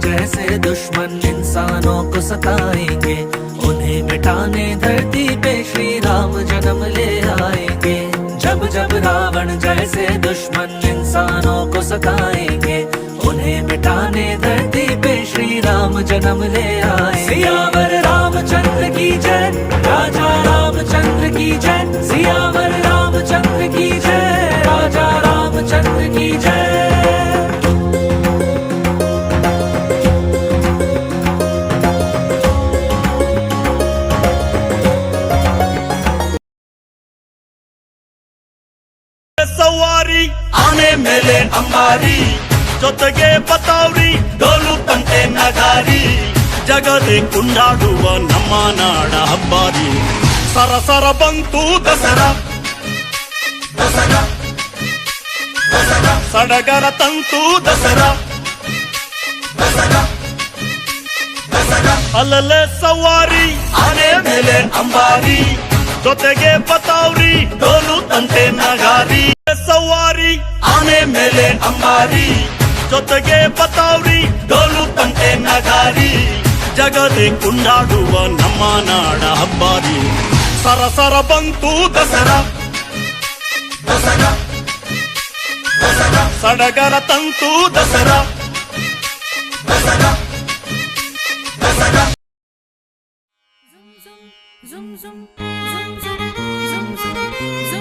जैसे दुश्मन इंसानों को सताएंगे, उन्हें मिटाने धरती पे श्री राम जन्म ले आएंगे। जब जब रावण जैसे दुश्मन इंसानों को सताएंगे, उन्हें मिटाने धरती पे श्री राम जन्म ले आए। सियावर रामचंद्र की जय, राजा रामचंद्र की जय। सियावर रामचंद्र की जय, राजा रामचंद्र की जय। ಸವಾರಿ ಆನೆ ಮೇಲೆ ಅಂಬಾರಿ, ಜೊತೆಗೆ ಬತಾವ್ರಿ ಡೋಲು ತಂಟೆ ನಗಾರಿ, ಜಗದೆ ಕುಂಡಾಡುವ ನಮ್ಮ ನಾಡ ಹಬ್ಬಾರಿ. ಸರಸರ ಬಂತು ದಸರಾ, ದಸರಾ ದಸರಾ ಸಡಗರ ತಂತು ದಸರಾ, ದಸರಾ ದಸರಾ ಅಲ್ಲಲೆ ಸವಾರಿ ಆನೆ ಮೇಲೆ ಅಂಬಾರಿ, ಜೊತೆಗೆ ಬತಾವ್ರಿ ಡೋಲು ತಂಟೆ ನಗಾರಿ. ಸವಾರಿ ಆನೆ ಮೇಲೆ ಅಂಬಾರಿ, ಜೊತೆಗೆ ಬತಾವ್ರಿ ಡೋಲು ತಂಟೆ ನಗಾರಿ, ಜಗದೆ ಕುಂಡಾಡುವ ನಮ್ಮ ನಾಡ ಹಬ್ಬಾರಿ. ಸರಸರ ಬಂತು ದಸರಾ, ದಸರಾ ದಸರಾ ಸಡಗರ ತಂತು Dasara, Dasara Dasara. Zoom zoom zoom zoom zoom zoom zoom zoom